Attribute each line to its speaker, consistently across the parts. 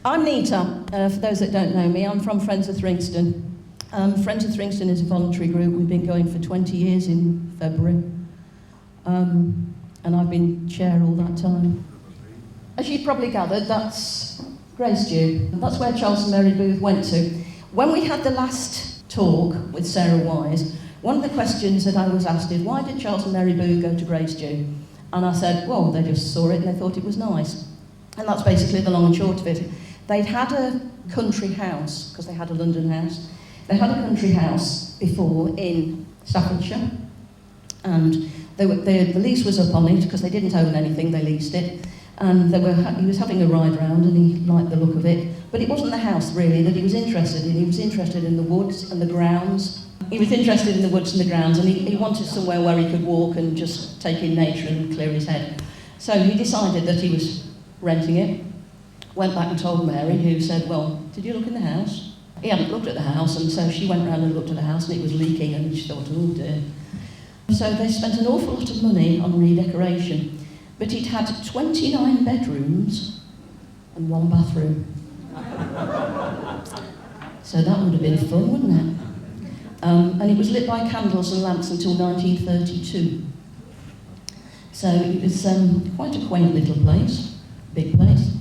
Speaker 1: I'm Nita, for those that don't know me. I'm from Friends of Thringstone. Friends of Thringstone is a voluntary group. We've been going for 20 years in February. And I've been chair all that time. As you've probably gathered, that's Grace Dieu. That's where Charles and Mary Booth went to. When we had the last talk with Sarah Wise, one of the questions that I was asked is, why did Charles and Mary Booth go to Grace Dieu? And I said, well, they just saw it and they thought it was nice. And that's basically the long and short of it. They'd had a country house, because they had a London house. They had a country house before in Staffordshire, and the lease was up on it, because they didn't own anything, they leased it. And he was having a ride round and he liked the look of it. But it wasn't the house really that he was interested in. He was interested in the woods and the grounds. He was interested in the woods and the grounds, and he wanted somewhere where he could walk and just take in nature and clear his head. So he decided that he was renting it. Went back and told Mary, who said, well, did you look in the house? He hadn't looked at the house, and so she went round and looked at the house and it was leaking, and she thought, oh dear. So they spent an awful lot of money on redecoration, but it had 29 bedrooms and 1 bathroom. So that would have been fun, wouldn't it? And it was lit by candles and lamps until 1932. So it was quite a quaint little place, big place.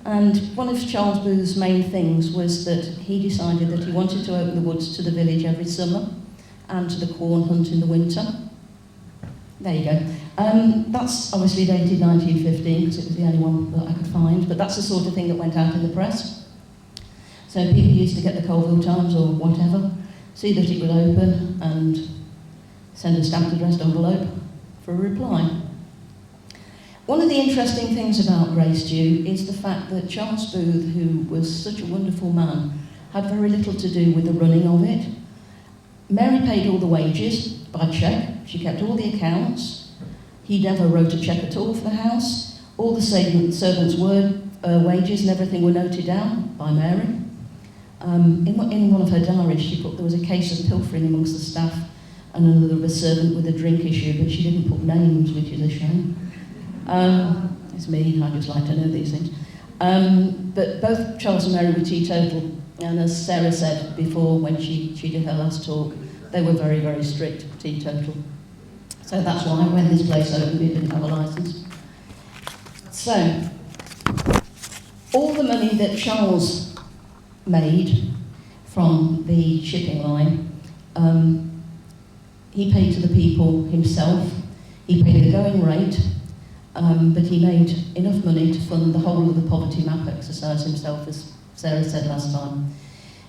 Speaker 1: And one of Charles Booth's main things was that he decided that he wanted to open the woods to the village every summer and to the corn hunt in the winter. There you go. That's obviously dated 1915, because it was the only one that I could find, but that's the sort of thing that went out in the press. So people used to get the Colville Times or whatever, see that it would open and send a stamped addressed envelope for a reply. One of the interesting things about Grace Dieu is the fact that Charles Booth, who was such a wonderful man, had very little to do with the running of it. Mary paid all the wages by cheque. She kept all the accounts. He never wrote a cheque at all for the house. All the servants' wages and everything were noted down by Mary. In one of her diaries, she put there was a case of pilfering amongst the staff and another of a servant with a drink issue, but she didn't put names, which is a shame. It's me, I just like to know these things. But both Charles and Mary were teetotal, and as Sarah said before when she did her last talk, they were very, very strict teetotal. So that's why when this place opened, it didn't have a licence. So, all the money that Charles made from the shipping line, he paid to the people himself. He paid the going rate, but he made enough money to fund the whole of the poverty map exercise himself, as Sarah said last time.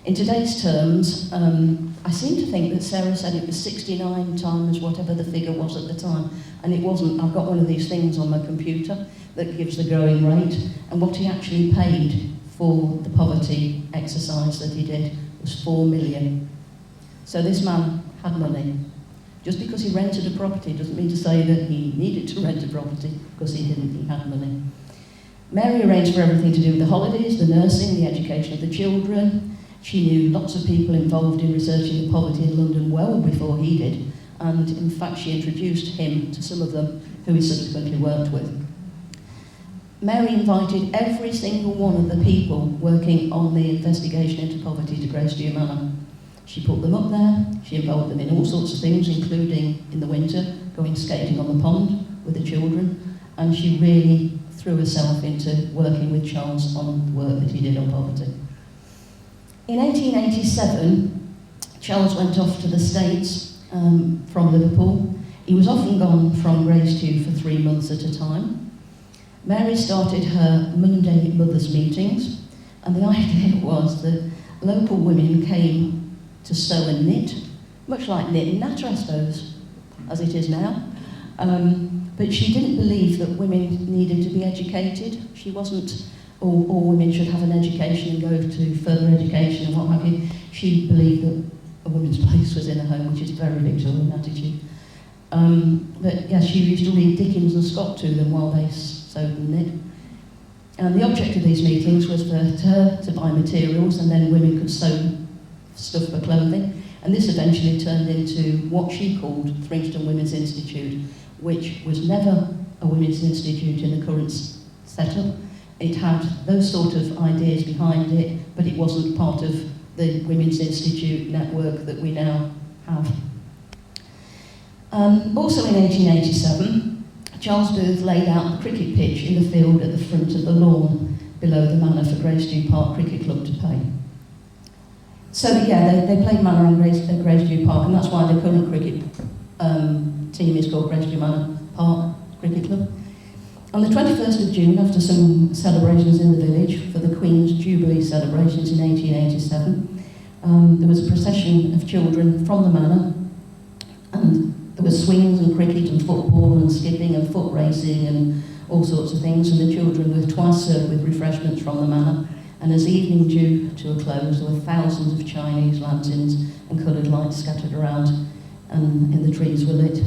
Speaker 1: In today's terms, I seem to think that Sarah said it was 69 times whatever the figure was at the time, and it wasn't. I've got one of these things on my computer that gives the going rate, and what he actually paid for the poverty exercise that he did was 4 million. So this man had money. Just because he rented a property doesn't mean to say that he needed to rent a property, because he didn't, he had money. Mary arranged for everything to do with the holidays, the nursing, the education of the children. She knew lots of people involved in researching the poverty in London well before he did, and in fact she introduced him to some of them who he subsequently worked with. Mary invited every single one of the people working on the investigation into poverty to Grace Dieu Manor. She put them up there, she involved them in all sorts of things, including in the winter, going skating on the pond with the children, and she really threw herself into working with Charles on the work that he did on poverty. In 1887, Charles went off to the States from Liverpool. He was often gone from Grace Dieu for 3 months at a time. Mary started her Monday mothers' meetings, and the idea was that local women came to sew and knit, much like knit and natter, I suppose, as it is now. But she didn't believe that women needed to be educated. She wasn't, all women should have an education and go to further education and what have you. She believed that a woman's place was in a home, which is a very Victorian attitude. But yeah, she used to read Dickens and Scott to them while they sewed and knit. And the object of these meetings was for her to buy materials, and then women could sew stuff for clothing. And this eventually turned into what she called Thringstone Women's Institute, which was never a women's institute in the current setup. It had those sort of ideas behind it, but it wasn't part of the Women's Institute network that we now have. Also in 1887, Charles Booth laid out the cricket pitch in the field at the front of the lawn below the manor for Grace Dieu Park Cricket Club to pay. So yeah, they played manor on Grace Dieu Park, and that's why the current cricket team is called Grace Dieu Manor Park Cricket Club. On the 21st of June, after some celebrations in the village for the Queen's Jubilee celebrations in 1887, there was a procession of children from the manor, and there were swings and cricket and football and skipping and foot racing and all sorts of things, and the children were twice served with refreshments from the manor. And as evening drew to a close, there were thousands of Chinese lanterns and coloured lights scattered around, and the trees were lit.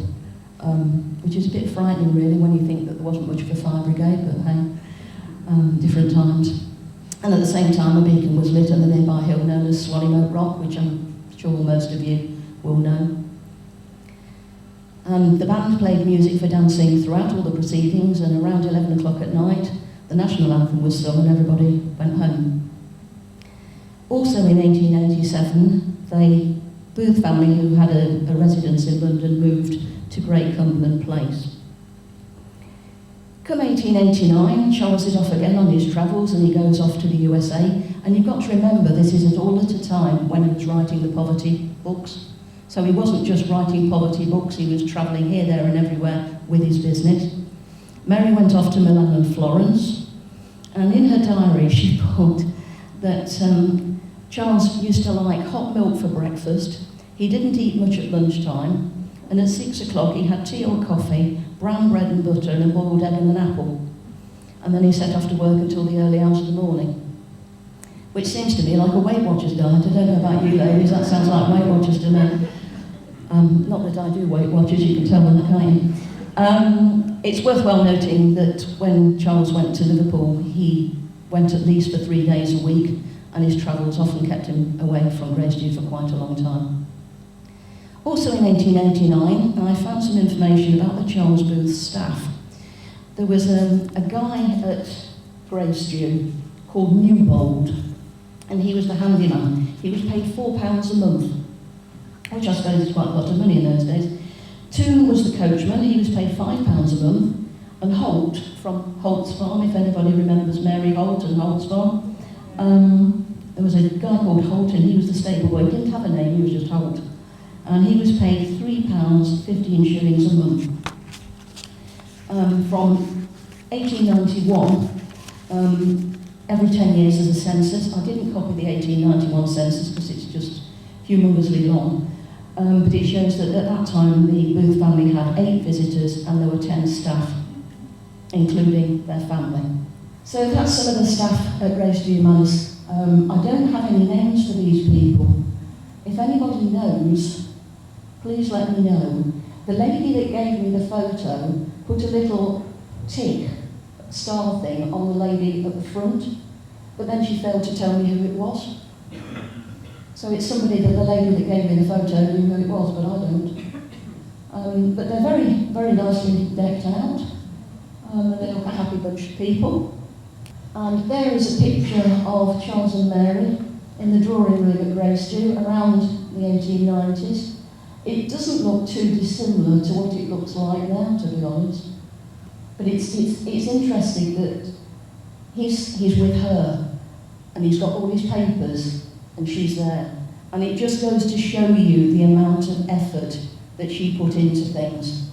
Speaker 1: Which is a bit frightening, really, when you think that there wasn't much of a fire brigade, but hey, different times. And at the same time, a beacon was lit on the nearby hill known as Swallymote Rock, which I'm sure most of you will know. And the band played music for dancing throughout all the proceedings, and around 11 o'clock at night, the national anthem was sung and everybody went home. Also in 1887, the Booth family, who had a residence in London, moved to Great Cumberland Place. Come 1889, Charles is off again on his travels, and he goes off to the USA. And you've got to remember, this is all at a time when he was writing the poverty books. So he wasn't just writing poverty books, he was travelling here, there and everywhere with his business. Mary went off to Milan and Florence, and in her diary she put that Charles used to like hot milk for breakfast, he didn't eat much at lunchtime, and at 6 o'clock he had tea or coffee, brown bread and butter and a boiled egg and an apple. And then he set off to work until the early hours of the morning. Which seems to me like a Weight Watchers diet. I don't know about you ladies, that sounds like Weight Watchers to me. Not that I do Weight Watchers, you can tell them, can't you? It's worthwhile noting that when Charles went to Liverpool, he went at least for 3 days a week, and his travels often kept him away from Grace Dieu for quite a long time. Also in 1889, I found some information about the Charles Booth staff. There was a guy at Grace Dieu called Newbold, and he was the handyman. He was paid £4 a month, which I suppose is quite a lot of money in those days. Toon was the coachman, he was paid £5 a month, and Holt from Holt's Farm, if anybody remembers Mary Holt and Holt's Farm, there was a guy called Holt, and he was the stable boy. He didn't have a name, he was just Holt. And he was paid £3, 15 shillings a month. From 1891, every 10 years there's a census. I didn't copy the 1891 census because it's just humongously long. But it shows that at that time the Booth family had 8 visitors and there were 10 staff, including their family. So that's some of the staff at Grace Dieu Manor. I don't have any names for these people. If anybody knows, please let me know. The lady that gave me the photo put a little tick, star thing on the lady at the front, but then she failed to tell me who it was. So it's somebody that the lady that gave me the photo knew who it was, but I don't. But they're very, very nicely decked out. They look a happy bunch of people. And there is a picture of Charles and Mary in the drawing room at Grace Dieu around the 1890s. It doesn't look too dissimilar to what it looks like now, to be honest. But it's interesting that he's with her, and he's got all his papers, and she's there. And it just goes to show you the amount of effort that she put into things.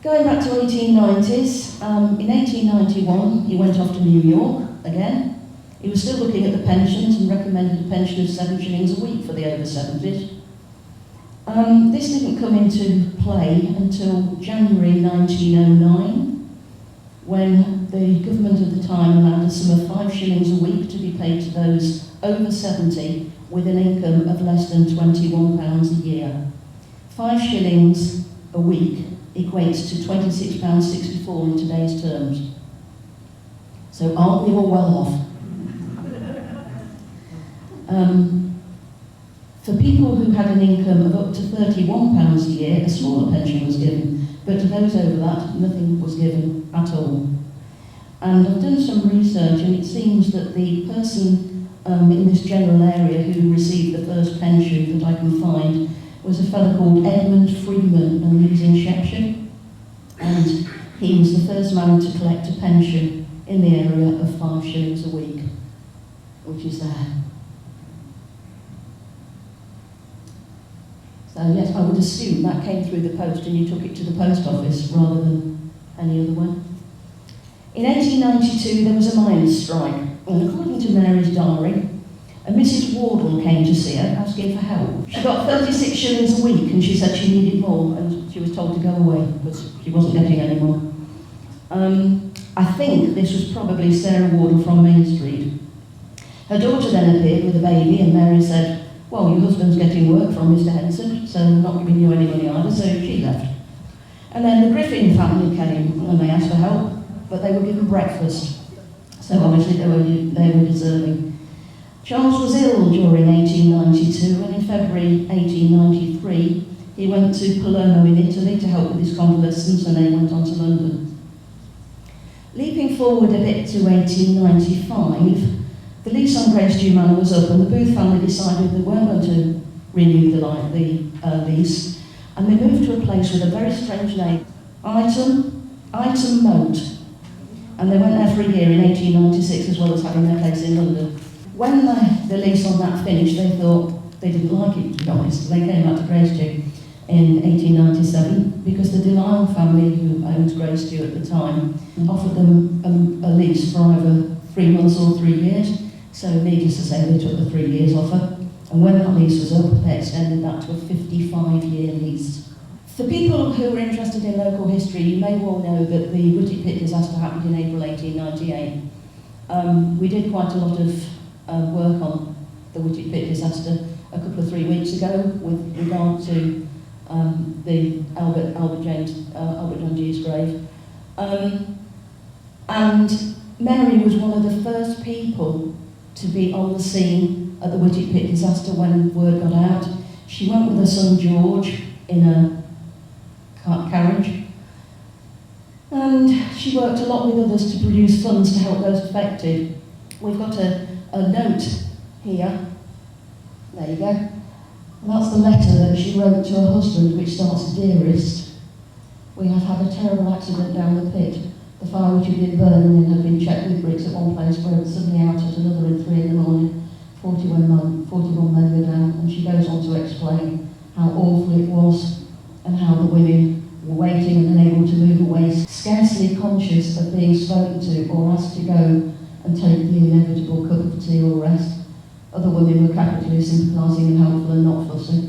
Speaker 1: Going back to 1890s, in 1891 he went off to New York again. He was still looking at the pensions and recommended a pension of 7 shillings a week for the over 70s. This didn't come into play until January 1909, when the government at the time allowed a sum of 5 shillings a week to be paid to those over 70 with an income of less than £21 a year. 5 shillings a week equates to £26.64 in today's terms. So aren't we all well off? For people who had an income of up to £31 a year, a smaller pension was given, but to those over that, nothing was given at all. And I've done some research, and it seems that the person in this general area who received the first pension that I can find was a fellow called Edmund Freeman, and he was in Shepshire. And he was the first man to collect a pension in the area of 5 shillings a week, which is there. So yes, I would assume that came through the post and you took it to the post office rather than any other way. In 1892 there was a miners' strike, and according to Mary's diary, a Mrs. Wardle came to see her asking for help. She got 36 shillings a week and she said she needed more, and she was told to go away because she wasn't getting any more. I think this was probably Sarah Wardle from Main Street. Her daughter then appeared with a baby, and Mary said, "Well, your husband's getting work from Mr. Henson, so I'm not giving you any money either," so she left. And then the Griffin family came and they asked for help, but they were given breakfast, so obviously they were deserving. Charles was ill during 1892, and in February 1893 he went to Palermo in Italy to help with his convalescence, and then went on to London. Leaping forward a bit to 1895, the lease on Grace Dieu Manor was up, and the Booth family decided they weren't going to renew the lease, and they moved to a place with a very strange name, Ighton Moat. And they went there for a year in 1896, as well as having their place in London. When the lease on that finished, they thought they didn't like it, to be honest. They came back to Grace Dieu in 1897 because the Delisle family, who owned Grace Dieu at the time, offered them a lease for either 3 months or 3 years. So needless to say, they took the 3 years offer. And when that lease was up, they extended that to a 55-year lease. For people who are interested in local history, you may well know that the Whitty Pit disaster happened in April 1898. We did quite a lot of work on the Whitty Pit disaster a couple of 3 weeks ago with regard to the Albert John G's grave. And Mary was one of the first people to be on the scene at the Whitty Pit disaster when word got out. She went with her son George in a carriage, and she worked a lot with others to produce funds to help those affected. We've got a note here, there you go, and that's the letter that she wrote to her husband, which starts, "Dearest, we have had a terrible accident down the pit. The fire which had been burning and had been checked with bricks at one place broke suddenly out at another at 3 in the morning. 41 men were down," and she goes on to explain how awful it was and how the women were waiting and unable to move away, scarcely conscious of being spoken to or asked to go and take the inevitable cup of tea or rest. Other women were capitally sympathising and helpful and not fussy.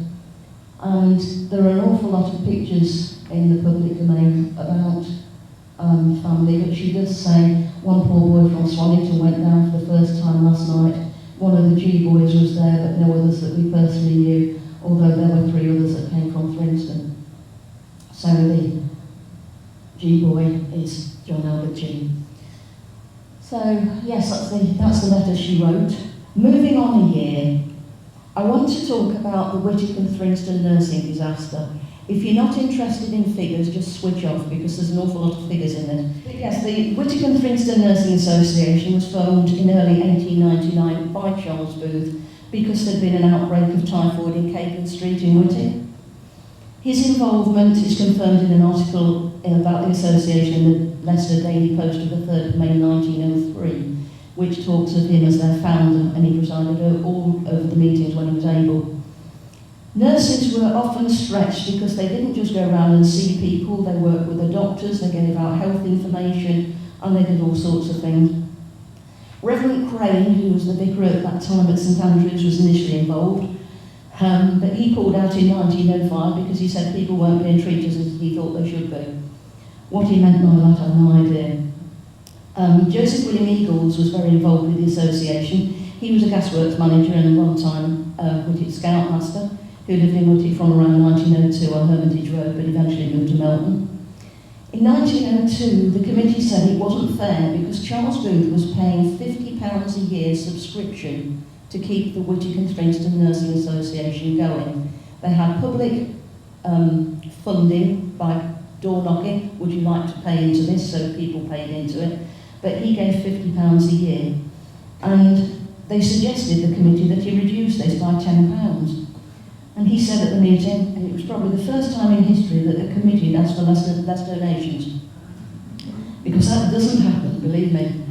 Speaker 1: And there are an awful lot of pictures in the public domain about family, but she does say one poor boy from Swannington went down for the first time last night. One of the G boys was there, but no others that we personally knew, although there were 3 others that came from Thringstone. So the G boy is John Albert G. So yes, that's the letter she wrote. Moving on a year, I want to talk about the Whitty and Thringstone nursing disaster. If you're not interested in figures, just switch off because there's an awful lot of figures in it. But yes, the Whitty and Thringstone Nursing Association was formed in early 1899 by Charles Booth because there'd been an outbreak of typhoid in Capen Street in Whitty. His involvement is confirmed in an article about the association in the Leicester Daily Post of the 3rd of May 1903, which talks of him as their founder, and he presided all over the meetings when he was able. Nurses were often stretched because they didn't just go around and see people, they worked with the doctors, they gave out health information, and they did all sorts of things. Reverend Crane, who was the vicar at that time at St Andrews, was initially involved, but he pulled out in 1905 because he said people weren't being treated as he thought they should be. What he meant by that, I have no idea. Joseph William Eagles was very involved with the association. He was a gasworks manager and one time Whitty scoutmaster, who lived in Whitty from around 1902 on Hermitage Road, but eventually moved to Melton. In 1902, the committee said it wasn't fair because Charles Booth was paying £50 a year subscription to keep the Whitty and Thringstone Nursing Association going. They had public funding by door knocking, would you like to pay into this, so people paid into it. but he gave £50 a year. And they suggested, the committee, that he reduce this by £10. And he said at the meeting, and it was probably the first time in history that the committee had asked for less donations. Because that doesn't happen, believe me.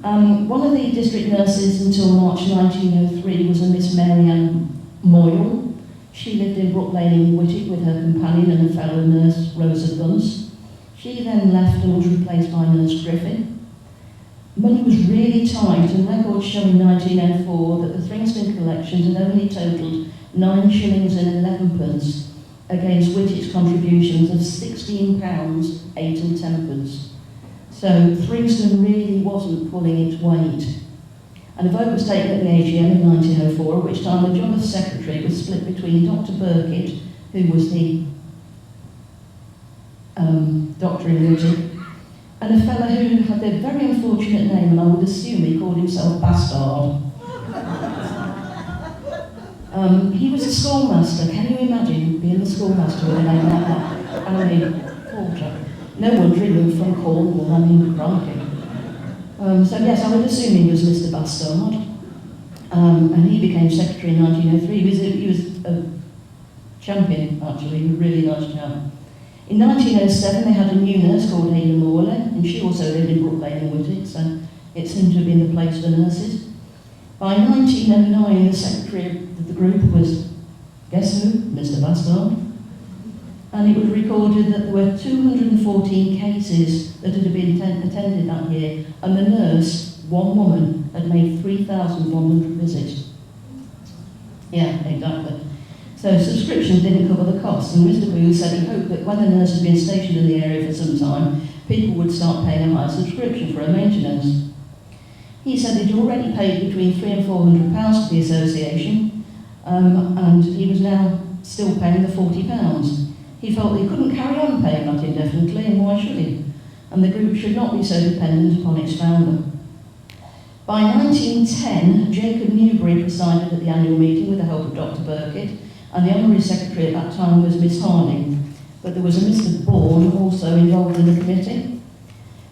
Speaker 1: One of the district nurses until March 1903 was a Miss Mary Ann Moyle. She lived in Brook Lane in Whittick with her companion and a fellow nurse, Rosa Gunns. She then left and was replaced by Nurse Griffin. Money was really tight, and records show in 1904 that the Thringstone collections had only totalled 9 shillings and 11 against Whittick's contributions of £16, 8 and 10. So Thringstone really wasn't pulling its weight. And a vote was taken at the AGM in 1904, at which time the job of secretary was split between Dr. Burkitt, who was the doctor in Whittick, and a fellow who had a very unfortunate name, and I would assume he called himself Bastard. He was a schoolmaster. Can you imagine being a schoolmaster with a name like that? I mean, Porter. No wonder he moved from Cornwall, I mean, crikey. So yes, I would assume he was Mr. Bastard. And he became secretary in 1903. He was a champion, actually, a really nice chap. In 1907, they had a new nurse called Ada Morley, and she also lived in Brook Lane and Whittick, so it seemed to have been the place for nurses. By 1909, the secretary of the group was, guess who? Mr. Bastard. And it was recorded that there were 214 cases that had been attended that year, and the nurse, one woman, had made 3,100 visits. Yeah, exactly. So subscriptions didn't cover the costs, and Mr. Booth said he hoped that when the nurse had been stationed in the area for some time, people would start paying a higher subscription for her maintenance. He said he'd already paid between £300 and £400 to the association, and he was now still paying the £40. He felt he couldn't carry on paying that indefinitely, and why should he? And the group should not be so dependent upon its founder. By 1910, Jacob Newbury presided at the annual meeting with the help of Dr. Burkitt, and the honorary secretary at that time was Miss Harding, but there was a Mr. Bourne also involved in the committee.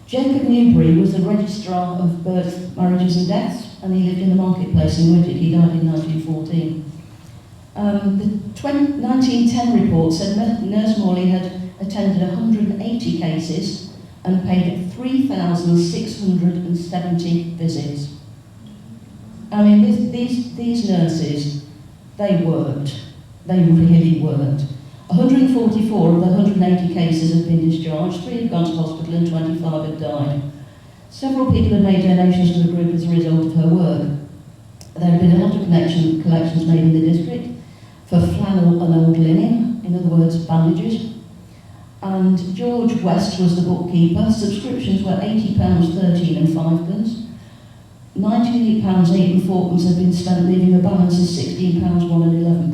Speaker 1: Jacob Newbury was the registrar of births, marriages and deaths, and he lived in the marketplace in Whittick. He died in 1914. The 1910 report said Nurse Morley had attended 180 cases and paid 3,670 visits. I mean, these nurses, they worked. They really worked. 144 of the 180 cases had been discharged, 3 had gone to hospital and 25 had died. Several people had made donations to the group as a result of her work. There had been a lot of collections made in the district for flannel and old linen, in other words, bandages. And George West was the bookkeeper. Subscriptions were £80, 13 and 5. £98, 8 and 4 had been spent, leaving a balance of £16, 1 and 11.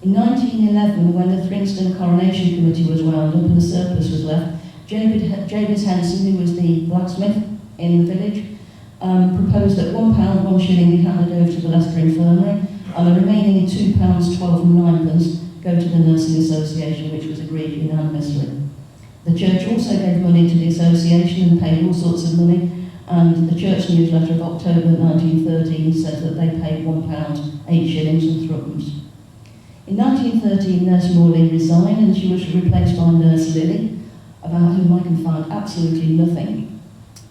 Speaker 1: In 1911, when the Thringstone Coronation Committee was wound up and the surplus was left, Jabez Henson, who was the blacksmith in the village, proposed that £1, 1 shilling be handed over to the Leicester Infirmary, and the remaining £2, 12 and 9 go to the Nursing Association, which was agreed unanimously. The church also gave money to the association and paid all sorts of money, and the church newsletter of October 1913 said that they paid £1, 8 shillings and 3. In 1913, Nurse Morley resigned and she was replaced by Nurse Lily, about whom I can find absolutely nothing.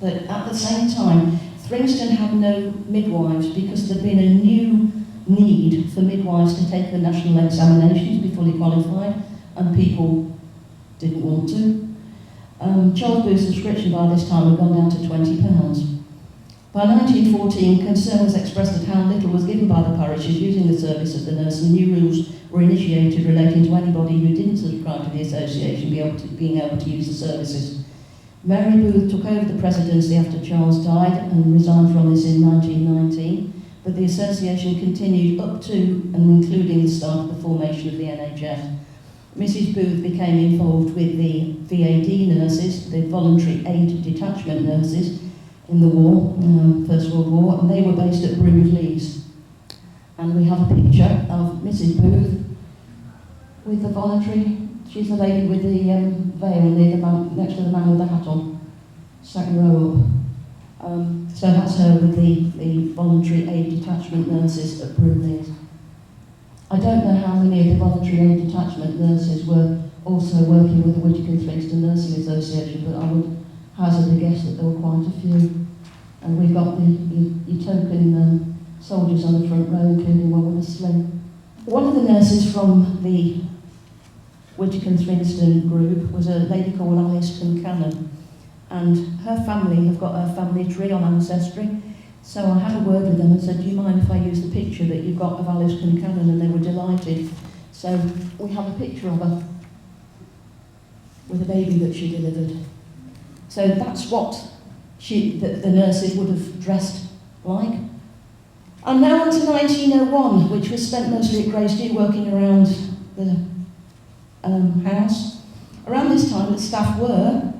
Speaker 1: But at the same time, Thringstone had no midwives because there'd been a new need for midwives to take the national examinations, be fully qualified, and people didn't want to. Charles Booth's subscription by this time had gone down to £20. By 1914, concern was expressed at how little was given by the parishes using the service of the nurse, and new rules were initiated relating to anybody who didn't subscribe to the association being able to use the services. Mary Booth took over the presidency after Charles died and resigned from this in 1919, but the association continued up to and including the start of the formation of the NHS. Mrs. Booth became involved with the VAD nurses, the Voluntary Aid Detachment nurses, in the war, First World War, and they were based at Bruges, Leeds. And we have a picture of Mrs. Booth with the voluntary. She's the lady with the veil near the man, next to the man with the hat on. second row up. So that's her with the voluntary aid detachment nurses at Broomley's. I don't know how many of the voluntary aid detachment nurses were also working with the Whittaker and Thringstone Nursing Association, but I would hazard a guess that there were quite a few. And we've got the token soldiers on the front row, including one with a sling. One of the nurses from the Whittaker and Thringstone group was a lady called Alice Concannon, and her family have got a family tree on Ancestry. So I had a word with them and said, do you mind if I use the picture that you've got of Alice Concannon? And they were delighted. So we have a picture of her with a baby that she delivered. So that's what the nurses would have dressed like. And now on to 1901, which was spent mostly at Grace Dieu working around the house. Around this time, the staff were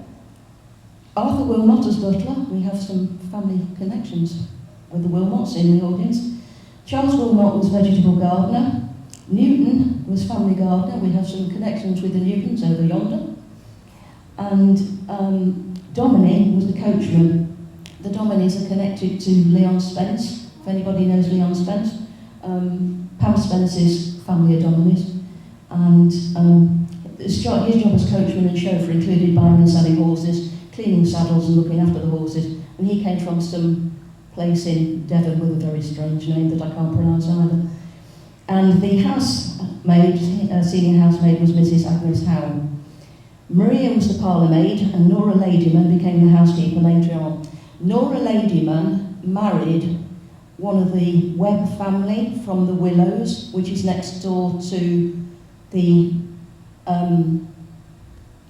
Speaker 1: Arthur Wilmot as butler. We have some family connections with the Wilmots in the audience. Charles Wilmot was vegetable gardener. Newton was family gardener. We have some connections with the Newtons over yonder. And Dominy was the coachman. The Dominys are connected to Leon Spence, if anybody knows Leon Spence. Pam Spence's family are Dominys. And his job as coachman and chauffeur included buying and selling horses, cleaning saddles and looking after the horses. And he came from some place in Devon with a very strange name that I can't pronounce either. And the housemaid, senior housemaid, was Mrs. Agnes Howe. Maria was the parlour maid, and Nora Ladyman became the housekeeper later on. Nora Ladyman married one of the Webb family from the Willows, which is next door to the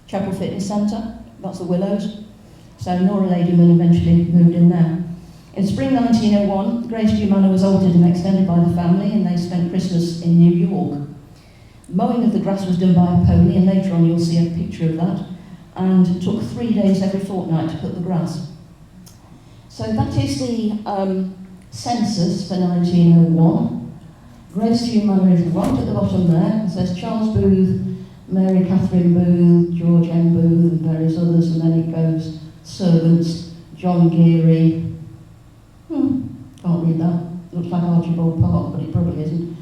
Speaker 1: Chapel Fitness Centre. That's the Willows. So Nora Ladyman eventually moved in there. In spring 1901, Grace Dieu Manor was altered and extended by the family, and they spent Christmas in New York. Mowing of the grass was done by a pony, and later on you'll see a picture of that, and it took 3 days every fortnight to cut the grass. So that is the census for 1901. Grace Dieu Manor is right at the bottom there. It says Charles Booth, Mary Catherine Booth, George M. Booth, and various others, and then it goes servants, John Geary. Can't read that. Looks like Archibald Park, but it probably isn't.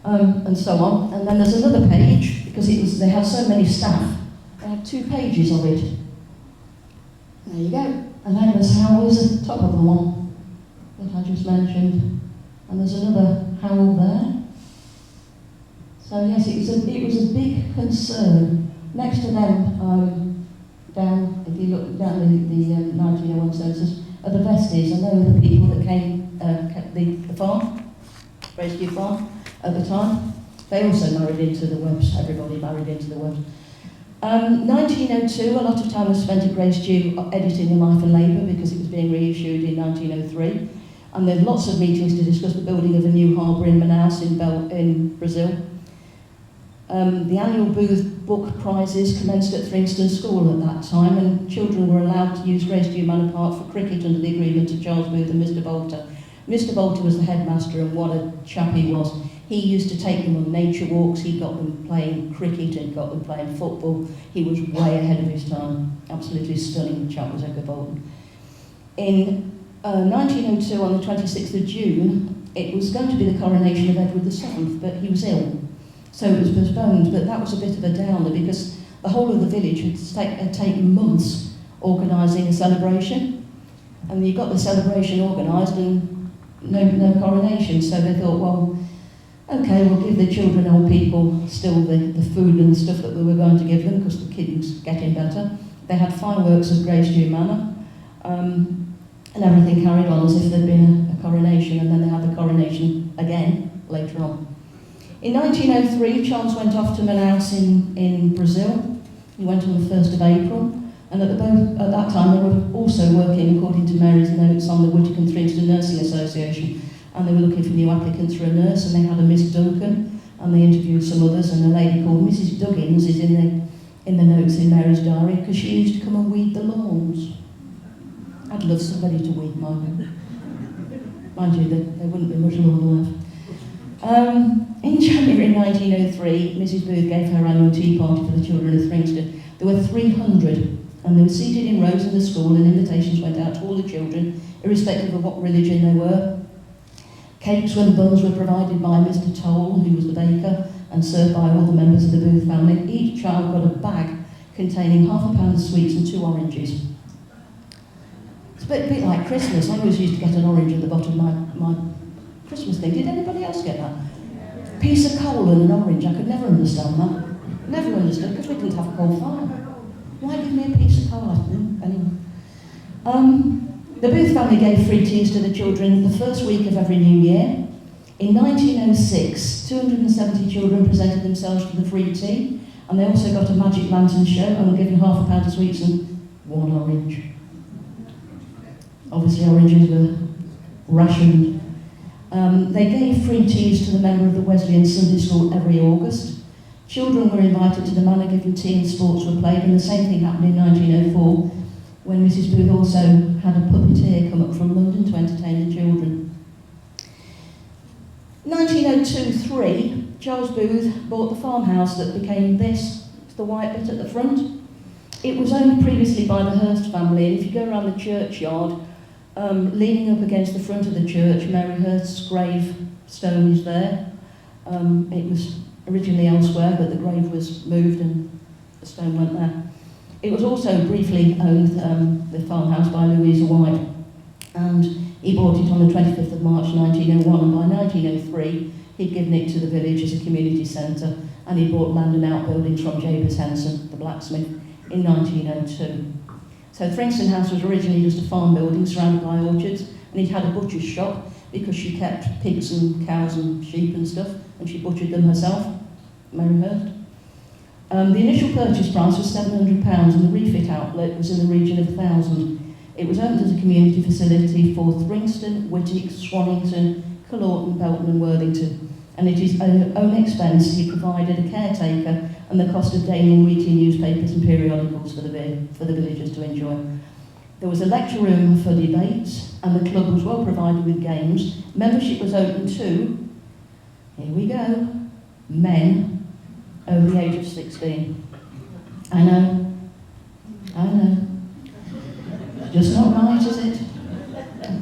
Speaker 1: And so on. And then there's another page, because they had so many staff. They had 2 pages of it. There you go. And then there's Howells at the top of the one that I just mentioned. And there's another Howell there. So yes, it was a big concern. Next to them, down, if you look down the 1901 census, are the Vesties, and they were the people that came, the farm, Grace Dieu Farm, at the time. They also married into the Webbs, everybody married into the Webbs. 1902, a lot of time was spent at Grace Dieu editing The Life and Labour because it was being reissued in 1903. And there were lots of meetings to discuss the building of a new harbour in Manaus in Brazil. The annual Booth Book Prizes commenced at Thringstone School at that time, and children were allowed to use Grace Dieu Manor Park for cricket under the agreement of Charles Booth and Mr. Bolter. Mr. Bolter was the headmaster, and what a chap he was. He used to take them on nature walks. He got them playing cricket and got them playing football. He was way ahead of his time. Absolutely stunning chap was Edgar Bolton. In 1902, on the 26th of June, it was going to be the coronation of Edward VII, but he was ill. So it was postponed, but that was a bit of a downer because the whole of the village had taken months organising a celebration. And you got the celebration organised and no coronation, so they thought, well, okay, we'll give the children and old people still the food and the stuff that we were going to give them because the kids getting better. They had fireworks at Grace Dieu Manor, and everything carried on as if there'd been a coronation, and then they had the coronation again later on. In 1903, Charles went off to Manaus in Brazil. He went on the 1st of April, and at that time they were also working, according to Mary's notes, on the Whittaker and Thringstone Nursing Association, and they were looking for new applicants for a nurse, and they had a Miss Duncan, and they interviewed some others, and a lady called Mrs. Duggins is in the notes in Mary's diary, because she used to come and weed the lawns. I'd love somebody to weed mine. Mind you, there wouldn't be much lawn left. In January 1903, Mrs. Booth gave her annual tea party for the children of Thringstone. There were 300 And they were seated in rows in the school, and invitations went out to all the children, irrespective of what religion they were. Cakes and buns were provided by Mr. Toll, who was the baker, and served by all the members of the Booth family. Each child got a bag containing half a pound of sweets and 2 oranges. It's a bit like Christmas. I always used to get an orange at the bottom of my Christmas thing. Did anybody else get that? Piece of coal and an orange. I could never understand that. Never understood, because we didn't have a coal fire. Why give me a piece of coal? Anyway. The Booth family gave free teas to the children the first week of every new year. In 1906, 270 children presented themselves to the free tea, and they also got a magic lantern show and were given half a pound of sweets and 1 orange. Obviously oranges were rationed. They gave free teas to the member of the Wesleyan Sunday School every August. Children were invited to the manor, given tea and sports were played, and the same thing happened in 1904, when Mrs. Booth also had a puppeteer come up from London to entertain the children. 1902-03, Charles Booth bought the farmhouse that became this, the white bit at the front. It was owned previously by the Hurst family, and if you go around the churchyard, leaning up against the front of the church, Mary Hurst's gravestone is there. It was originally elsewhere, but the grave was moved and the stone went there. It was also briefly owned, the farmhouse, by Louisa White, and he bought it on the 25th of March 1901, and by 1903 he'd given it to the village as a community centre, and he bought land and outbuildings from Jabez Henson, the blacksmith, in 1902. So Thringstone House was originally just a farm building surrounded by orchards, and it had a butcher's shop because she kept pigs and cows and sheep and stuff, and she butchered them herself, Mary Hurst. The initial purchase price was £700, and the refit outlet was in the region of £1,000. It was opened as a community facility for Thringstone, Whittick, Swannington, Culloden, Belton and Worthington, and at his own expense he provided a caretaker and the cost of daily and weekly newspapers and periodicals for the villagers to enjoy. There was a lecture room for debates, and the club was well provided with games. Membership was open to, here we go, men over the age of 16. I know. Just not right, is it?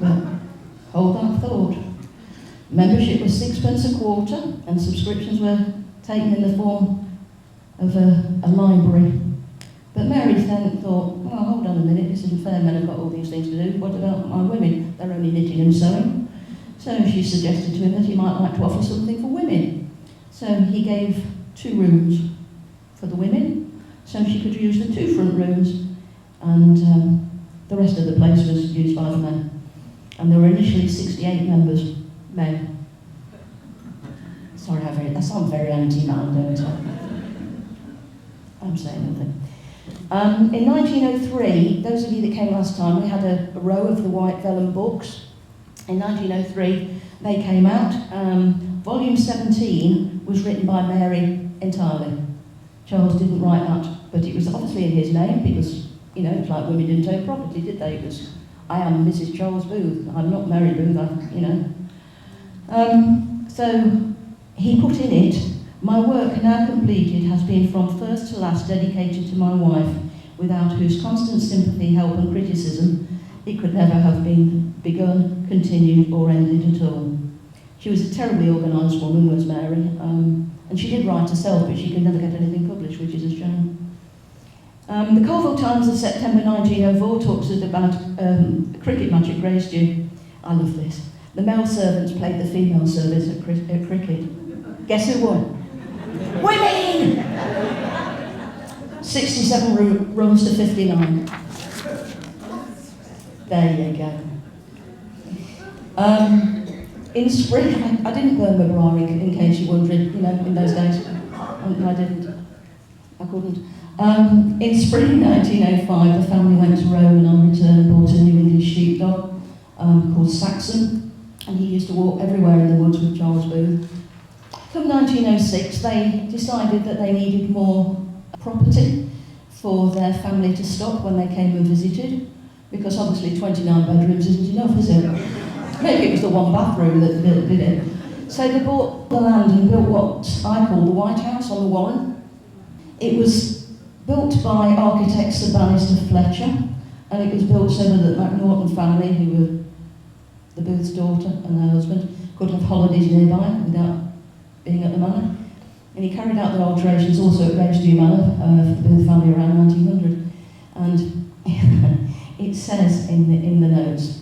Speaker 1: But hold that thought. Membership was 6p a quarter, and subscriptions were taken in the form of a library. But Mary then thought, well, hold on a minute, this isn't fair, men have got all these things to do. What about my women? They're only knitting and sewing. So she suggested to him that he might like to offer something for women. So he gave 2 rooms for the women, so she could use the 2 front rooms, and the rest of the place was used by the men. And there were initially 68 members, men. Sorry, that sounds very anti-man, don't I? I'm saying nothing. In 1903, those of you that came last time, we had a row of the white vellum books. In 1903, they came out. Volume 17 was written by Mary entirely. Charles didn't write that, but it was obviously in his name because, you know, it's like women didn't own property, did they? It was, I am Mrs. Charles Booth, I'm not Mary Booth, So he put in it, my work now completed has been from first to last dedicated to my wife, without whose constant sympathy, help and criticism it could never have been begun, continued or ended at all. She was a terribly organised woman, was Mary, and she did write herself, but she could never get anything published, which is a shame. The Colville Times of September 1904 talks about a cricket match at Grace Dieu. I love this. The male servants played the female servants at cricket. Guess who won? Women! 67 runs to 59. There you go. In spring, I didn't burn my bra in case you're wondering, in those days. I didn't. I couldn't. In spring 1905, the family went to Rome and on return and bought a new English sheepdog called Saxon, and he used to walk everywhere in the woods with Charles Booth. Come 1906, they decided that they needed more property for their family to stop when they came and visited, because obviously 29 bedrooms isn't enough, is it? Maybe it was the 1 bathroom that did it. So they bought the land and built what I call the White House on the Warren. It was built by architect Sir Bannister Fletcher, and it was built so that the MacNaughton family, who were the Booth's daughter and her husband, could have holidays nearby without being at the manor. And he carried out the alterations also at Grace Dieu Manor for the Booth family around 1900. And it says in the notes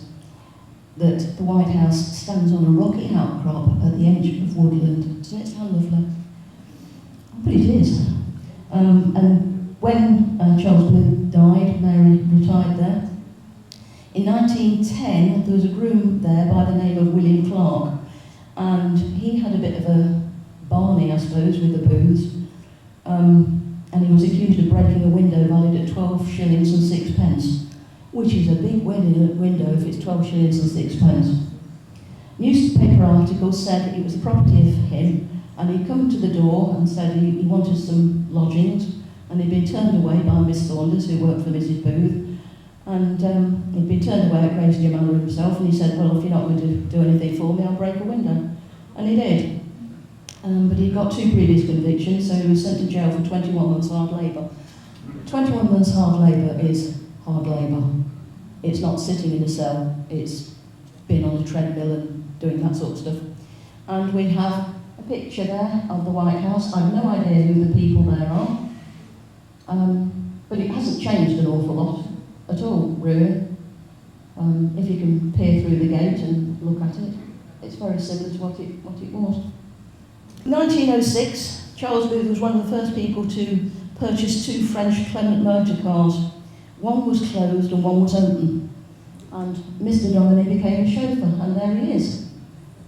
Speaker 1: that the White House stands on a rocky outcrop at the edge of woodland. Doesn't it sound lovely? But it is. And when Charles Booth died, Mary retired there. In 1910, there was a groom there by the name of William Clark, and he had a bit of a barney, I suppose, with the Booths, and he was accused of breaking a window valued at 12 shillings and sixpence, which is a big window if it's 12 shillings and sixpence. Newspaper articles said it was the property of him, and he'd come to the door and said he wanted some lodgings, and he'd been turned away by Miss Saunders, who worked for Mrs. Booth, and he'd been turned away at Grace Dieu Manor himself, and he said, well, if you're not going to do anything for me, I'll break a window. And he did. But he'd got 2 previous convictions, so he was sent to jail for 21 months hard labour. 21 months hard labour is hard labour. It's not sitting in a cell, it's being on a treadmill and doing that sort of stuff. And we have a picture there of the White House. I've no idea who the people there are, but it hasn't changed an awful lot at all, really. If you can peer through the gate and look at it, it's very similar to what it was. 1906, Charles Booth was one of the first people to purchase 2 French Clement motor cars. One was closed and one was open. And Mr. Dominy became a chauffeur, and there he is,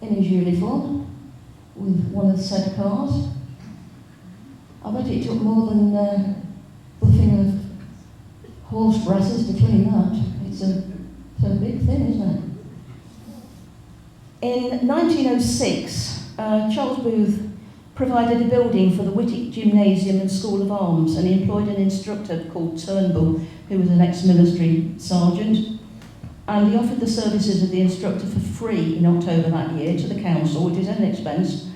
Speaker 1: in his uniform, with one of the said cars. I bet it took more than buffing of horse brasses to clean that. It's a big thing, isn't it? In 1906, Charles Booth provided a building for the Whittick Gymnasium and School of Arms, and he employed an instructor called Turnbull, who was an ex-military sergeant, and he offered the services of the instructor for free in October that year to the council at his own expense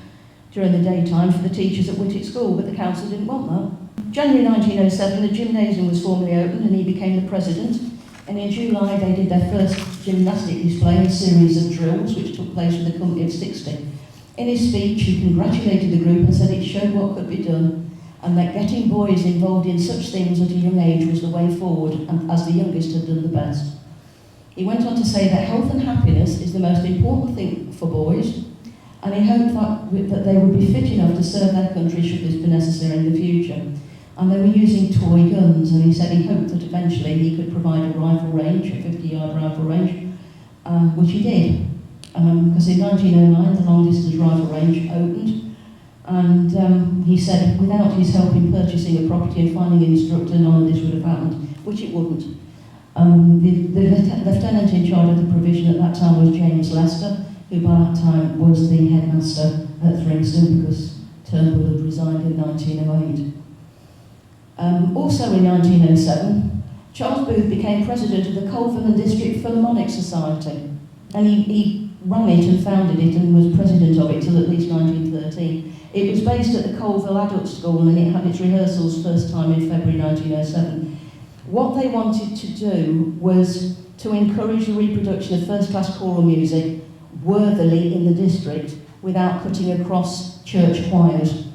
Speaker 1: during the daytime for the teachers at Whittick School, but the council didn't want that. January 1907, the gymnasium was formally opened and he became the president, and in July they did their first gymnastic display and series of drills, which took place with a company of 60. In his speech, he congratulated the group and said it showed what could be done, and that getting boys involved in such things at a young age was the way forward, and as the youngest had done the best. He went on to say that health and happiness is the most important thing for boys, and he hoped that they would be fit enough to serve their country should this be necessary in the future. And they were using toy guns, and he said he hoped that eventually he could provide a rifle range, a 50-yard rifle range, which he did. Because in 1909 the long-distance rifle range opened, and he said without his help in purchasing a property and finding an instructor, none of this would have happened, which it wouldn't. The lieutenant in charge of the provision at that time was James Lester, who by that time was the headmaster at Thringstone, because Turnbull had resigned in 1908. Also in 1907, Charles Booth became president of the Colville and District Philharmonic Society, and he ran it and founded it and was president of it till at least 1913. It was based at the Colville Adult School, and it had its rehearsals first time in February 1907. What they wanted to do was to encourage the reproduction of first-class choral music worthily in the district without cutting across church choirs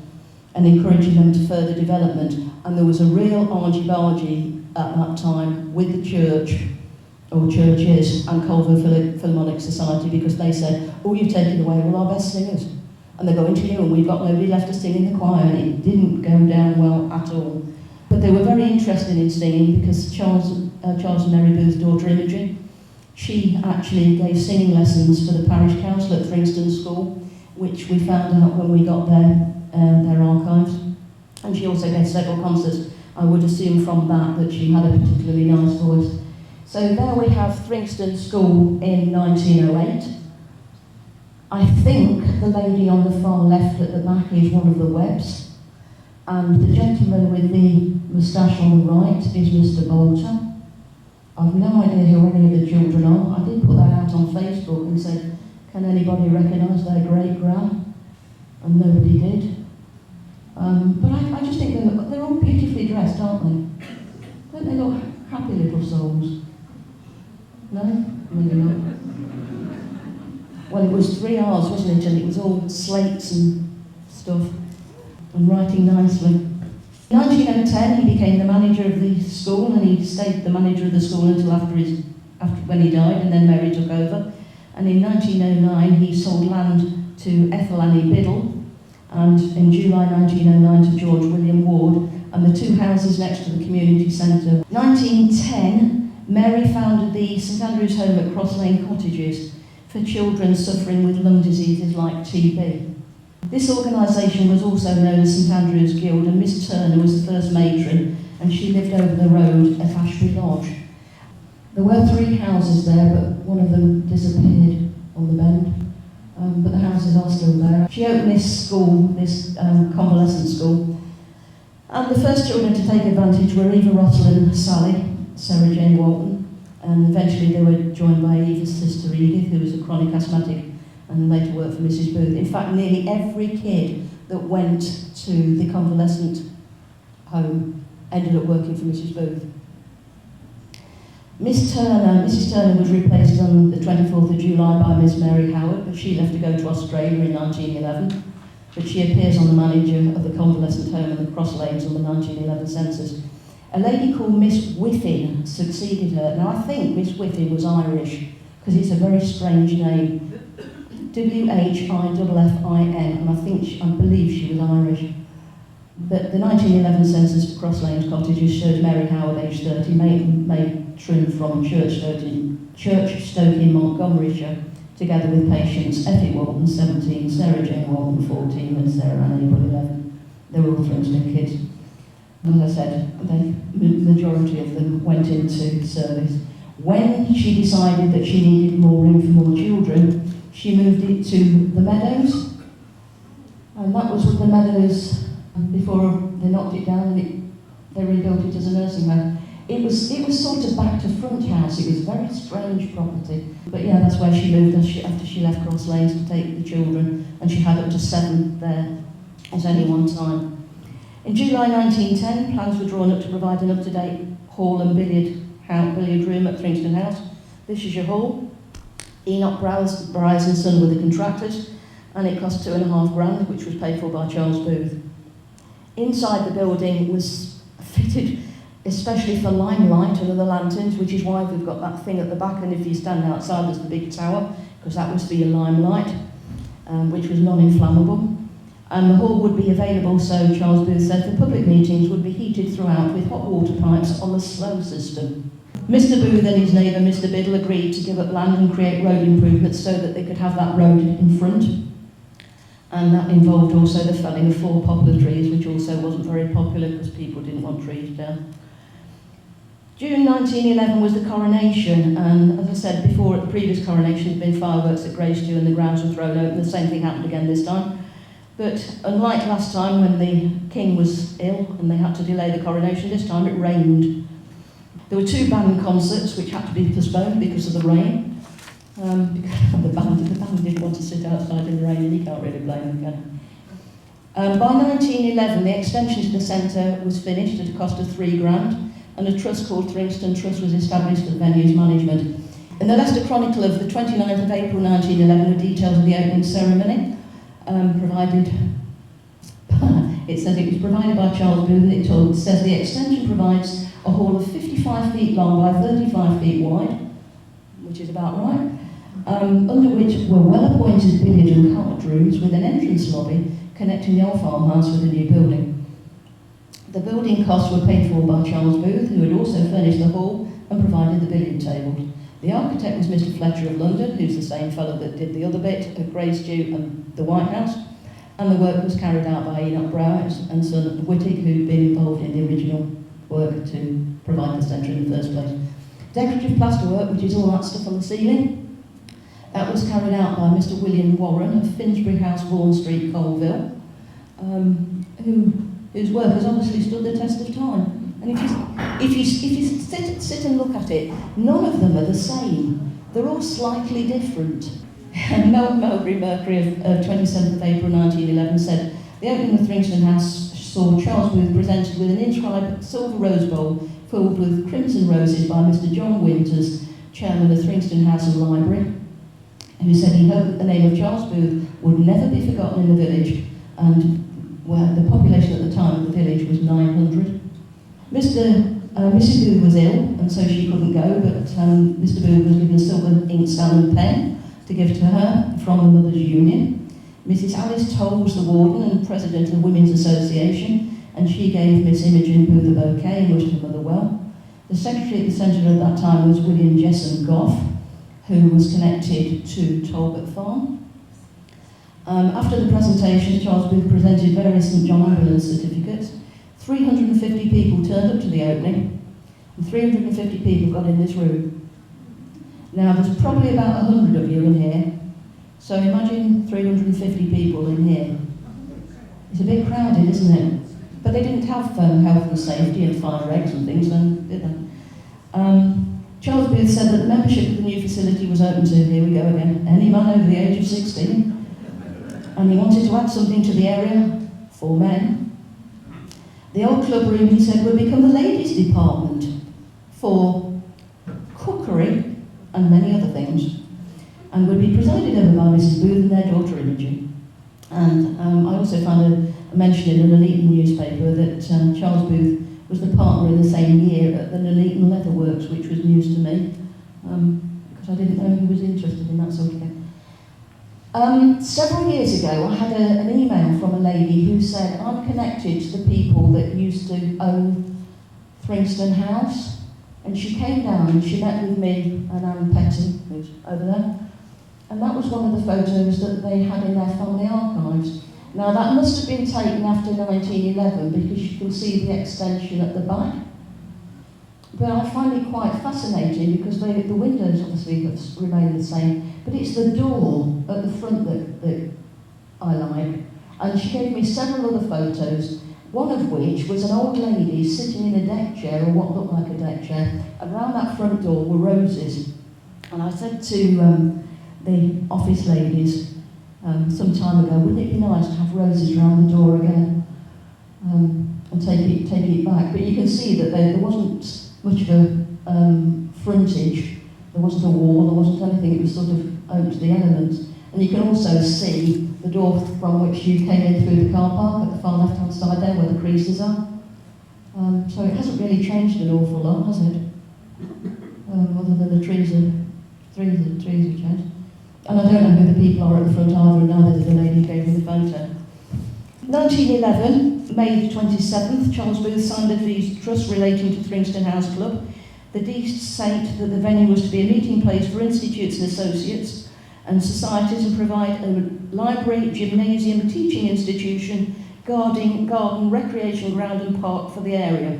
Speaker 1: and encouraging them to further development. And there was a real argy-bargy at that time with the church, or churches, and Colville Philharmonic Society, because they said, oh, you've taken away all our best singers. And they're going to you, and we've got nobody left to sing in the choir, and it didn't go down well at all. But they were very interested in singing because Charles and Mary Booth's daughter Imogen, she actually gave singing lessons for the parish council at Thringstone School, which we found out when we got their archives. And she also gave several concerts. I would assume from that she had a particularly nice voice. So there we have Thringstone School in 1908. I think the lady on the far left at the back is one of the Webbs, and the gentleman with the moustache on the right is Mr. Bolter. I've no idea who any of the children are. I did put that out on Facebook and said, can anybody recognise their great-gran? And nobody did. But I just think they're all beautifully dressed, aren't they? Don't they look happy little souls? No? Maybe not. Well, it was 3 hours, wasn't it? And it was all slates and stuff, and writing nicely. In 1910, he became the manager of the school, and he stayed the manager of the school until after when he died, and then Mary took over. And in 1909, he sold land to Ethel Annie Biddle, and in July 1909 to George William Ward, and the 2 houses next to the community centre. 1910, Mary founded the St Andrew's Home at Cross Lane Cottages for children suffering with lung diseases like TB. This organisation was also known as St Andrew's Guild, and Miss Turner was the first matron, and she lived over the road at Ashby Lodge. There were 3 houses there, but one of them disappeared on the bend, but the houses are still there. She opened this school, this convalescent school, and the first children to take advantage were Eva Rottle and Sally, Sarah Jane Walton, and eventually they were joined by Eva's sister Edith, who was a chronic asthmatic and later worked for Mrs Booth. In fact, nearly every kid that went to the convalescent home ended up working for Mrs Booth. Mrs Turner was replaced on the 24th of July by Miss Mary Howard, but she left to go to Australia in 1911. But she appears on the manager of the convalescent home and the Cross Lanes on the 1911 census. A lady called Miss Whiffin succeeded her. Now, I think Miss Whiffin was Irish, because it's a very strange name. Whiffin, and I believe she was Irish. But the 1911 census for Cross Lanes Cottages shows Mary Howard, aged 30, matron from Churchstoke in Montgomeryshire, together with patients Effie Walton, 17, Sarah Jane Walton, 14, and Sarah Ann April, 11. They were all Thringstone kids. As I said, the majority of them went into service. When she decided that she needed more room for more children, she moved it to the Meadows, and that was the Meadows before they knocked it down and they rebuilt it as a nursing home. It was sort of back to front house. It was a very strange property. But yeah, that's where she moved after she left Cross Lanes to take the children, and she had up to 7 there at any one time. In July 1910, plans were drawn up to provide an up-to-date hall and billiard room at Thringstone House. This is your hall. Enoch Bryce and Son were the contractors, and it cost £2,500, which was paid for by Charles Booth. Inside the building was fitted especially for limelight and other lanterns, which is why we've got that thing at the back, and if you stand outside there's the big tower, because that was for your limelight, which was non-inflammable. And the hall would be available, so Charles Booth said, for public meetings would be heated throughout with hot water pipes on the slow system. Mr Booth and his neighbour Mr Biddle agreed to give up land and create road improvements so that they could have that road in front. And that involved also the felling of 4 poplar trees, which also wasn't very popular because people didn't want trees down. June 1911 was the coronation, and as I said before, at the previous coronation there had been fireworks at Grace Dieu and the grounds were thrown open. The same thing happened again this time. But unlike last time when the king was ill and they had to delay the coronation, this time it rained. There were 2 band concerts which had to be postponed because of the rain. The band didn't want to sit outside in the rain, and you can't really blame them, can you? By 1911, the extension to the centre was finished at a cost of £3,000, and a trust called Thringstone Trust was established at the venue's management. In the Leicester Chronicle of the 29th of April 1911 were details of the opening ceremony, it says it was provided by Charles Booth, and it says the extension provides a hall of 55 feet long by 35 feet wide, which is about right, under which were well-appointed billiard and card rooms with an entrance lobby connecting the old farmhouse with the new building. The building costs were paid for by Charles Booth, who had also furnished the hall and provided the billiard tables. The architect was Mr Fletcher of London, who's the same fellow that did the other bit at Grace Dieu and the White House, and the work was carried out by Enoch Bryce and Son of Whittick, who'd been involved in the original work to provide the centre in the first place. Decorative plasterwork, which is all that stuff on the ceiling, that was carried out by Mr William Warren of Finsbury House, Vaughan Street, Colville, whose work has obviously stood the test of time. And if you sit and look at it, none of them are the same. They're all slightly different. And Melbury Mercury of 27th of April 1911 said, the opening of Thringstone House saw Charles Booth presented with an inscribed silver rose bowl filled with crimson roses by Mr. John Winters, chairman of Thringstone House and Library, who said he hoped that the name of Charles Booth would never be forgotten in the village, and well, the population at the time of the village was 900. Mrs. Booth was ill, and so she couldn't go, but Mr. Booth was given a silver inkstand and pen to give to her from the Mothers' Union. Mrs. Alice Tolles, the warden and president of the Women's Association, and she gave Miss Imogen Booth a bouquet and wished her mother well. The secretary at the centre at that time was William Jesson Goff, who was connected to Talbot Farm. After the presentation, Charles Booth presented various St John ambulance certificates. 350 people turned up to the opening, and 350 people got in this room. Now, there's probably about 100 of you in here, so imagine 350 people in here. It's a bit crowded, isn't it? But they didn't have health and safety and fire regs and things then, did they? Charles Booth said that the membership of the new facility was open to, here we go again, any man over the age of 16. And he wanted to add something to the area for men. The old club room, he said, would become the ladies' department for cookery and many other things, and would be presided over by Mrs. Booth and their daughter Imogen. And I also found a mention in the Nuneaton newspaper that Charles Booth was the partner in the same year at the Nuneaton Leather Works, which was news to me, because I didn't know he was interested in that sort of thing. Several years ago, I had an email from a lady who said, I'm connected to the people that used to own Thringstone House, and she came down and she met with me and Anne Petty, who's over there, and that was one of the photos that they had in their family archives. Now, that must have been taken after 1911 because you can see the extension at the back. But I find it quite fascinating because the windows obviously have remained the same, but it's the door at the front that I like. And she gave me several other photos, one of which was an old lady sitting in a deck chair, or what looked like a deck chair, and around that front door were roses. And I said to the office ladies some time ago, wouldn't it be nice to have roses around the door again and take it back? But you can see that there wasn't much of a frontage, there wasn't a wall, there wasn't anything, it was sort of open to the elements. And you can also see the door from which you came in through the car park at the far left-hand side there where the creases are. So it hasn't really changed an awful lot, has it? Other than the trees have changed. And I don't know who the people are at the front either, and neither did the lady who gave me the photo. 1911, May 27th, Charles Booth signed a deed of trust relating to Thringstone House Club. The deed stated that the venue was to be a meeting place for institutes and associates and societies, and provide a library, gymnasium, teaching institution, garden, recreation ground and park for the area.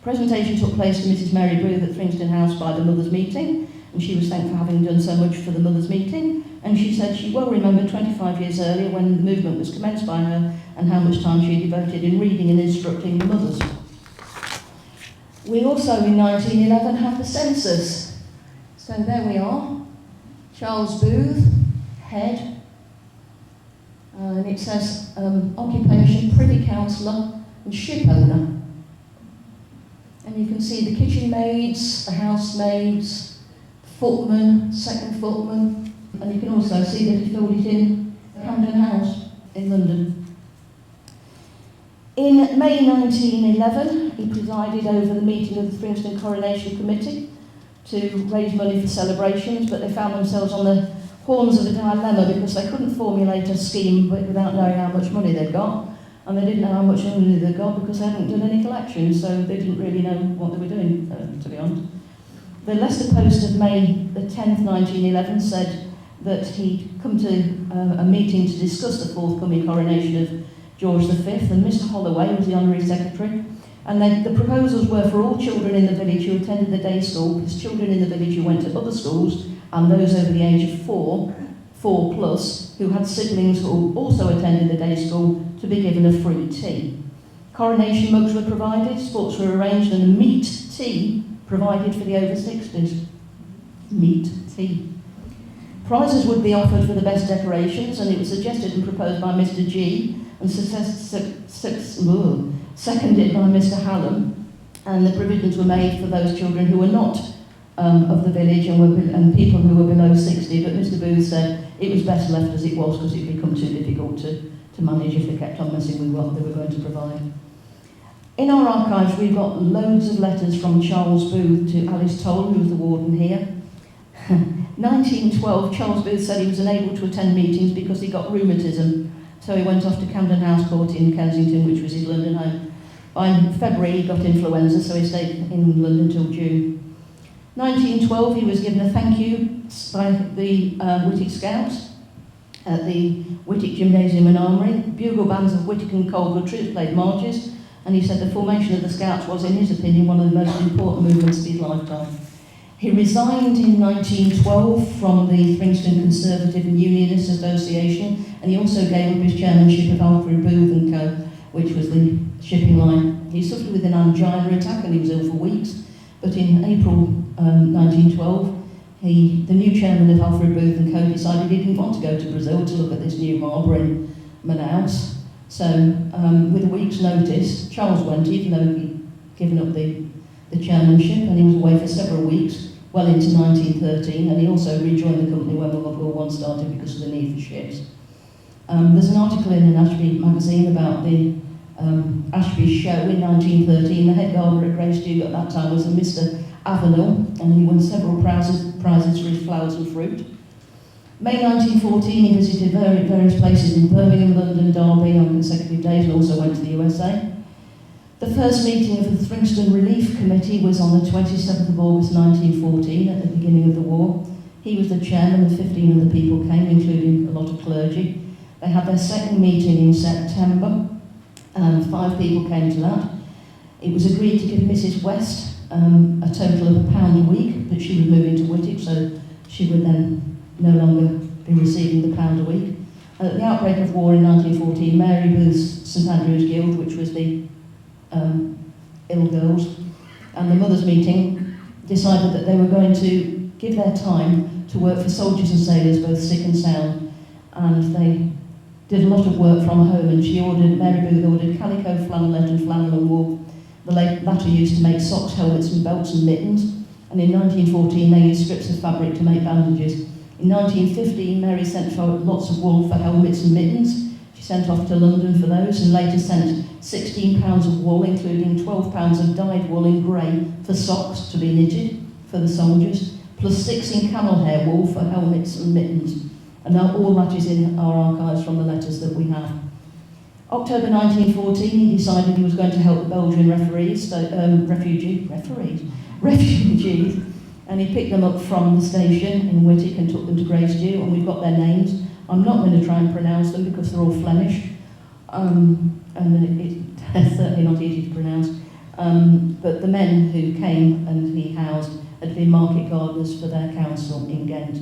Speaker 1: Presentation took place to Mrs. Mary Booth at Thringstone House by the Mothers' Meeting, and she was thanked for having done so much for the Mothers' Meeting, and she said she well remembered 25 years earlier when the movement was commenced by her and how much time she devoted in reading and instructing the mothers. We also in 1911 have the census. So there we are, Charles Booth, head, and it says occupation, privy councillor and ship owner. And you can see the kitchen maids, the housemaids, footman, second footman, and you can also see that he filled it in Camden House in London. In May 1911, he presided over the meeting of the Thringstone Coronation Committee to raise money for celebrations, but they found themselves on the horns of a dilemma because they couldn't formulate a scheme without knowing how much money they'd got, and they didn't know how much money they'd got because they hadn't done any collections, so they didn't really know what they were doing, to be honest. The Leicester Post of May the 10th, 1911 said that he'd come to a meeting to discuss the forthcoming coronation of George V, and Mr. Holloway was the honorary secretary, and the proposals were for all children in the village who attended the day school, because children in the village who went to other schools, and those over the age of 4 plus, who had siblings who also attended the day school, to be given a free tea. Coronation mugs were provided, sports were arranged, and a meat tea provided for the over 60s. Meat tea. Prizes would be offered for the best decorations, and it was suggested and proposed by Mr. G and seconded by Mr. Hallam, and the provisions were made for those children who were not of the village and people who were below 60, but Mr. Booth said it was best left as it was because it had become too difficult to manage if they kept on messing with what they were going to provide. In our archives, we've got loads of letters from Charles Booth to Alice Toll, who was the warden here. 1912, Charles Booth said he was unable to attend meetings because he got rheumatism, so he went off to Camden House Court in Kensington, which was his London home. By February, he got influenza, so he stayed in London till June. 1912, he was given a thank you by the Whitwick Scouts at the Whitwick Gymnasium and Armoury. Bugle bands of Whitwick and Coldwood troops played marches, and he said the formation of the Scouts was, in his opinion, one of the most important movements of his lifetime. He resigned in 1912 from the Thringstone Conservative and Unionist Association, and he also gave up his chairmanship of Alfred Booth and Co., which was the shipping line. He suffered with an angina attack and he was ill for weeks, but in April 1912, the new chairman of Alfred Booth and Co. decided he didn't want to go to Brazil to look at this new harbour in Manaus. So, with a week's notice, Charles went, even though he'd given up the chairmanship, and he was away for several weeks, well into 1913, and he also rejoined the company when World War I started because of the need for ships. There's an article in an Ashby magazine about the Ashby show in 1913. The head gardener at Grace Dieu at that time was a Mr. Avenel, and he won several prizes for his flowers and fruit. May 1914, he visited various places in Birmingham, London, Derby on consecutive days, and also went to the USA. The first meeting of the Thringstone Relief Committee was on the 27th of August 1914, at the beginning of the war. He was the chairman, and 15 other people came, including a lot of clergy. They had their second meeting in September, and 5 people came to that. It was agreed to give Mrs. West a total of £1 a week, but she was moving to Whitwick, so she would then no longer be receiving the £1 a week. And at the outbreak of war in 1914, Mary Booth's St Andrew's Guild, which was the ill girls, and the mothers' meeting decided that they were going to give their time to work for soldiers and sailors, both sick and sound, and they did a lot of work from home, and Mary Booth ordered calico, flannelette and flannel and wool. The latter used to make socks, helmets and belts and mittens, and in 1914 they used strips of fabric to make bandages. In 1915 Mary sent for lots of wool for helmets and mittens. She sent off to London for those, and later sent 16 pounds of wool, including 12 pounds of dyed wool in grey for socks to be knitted for the soldiers, plus 6 in camel hair wool for helmets and mittens. And now all that is in our archives from the letters that we have. October 1914, he decided he was going to help the Belgian refugees, and he picked them up from the station in Whitwick and took them to Grace Dieu, and we've got their names. I'm not going to try and pronounce them because they're all Flemish, and it's certainly not easy to pronounce. But the men who came and he housed had been market gardeners for their council in Ghent.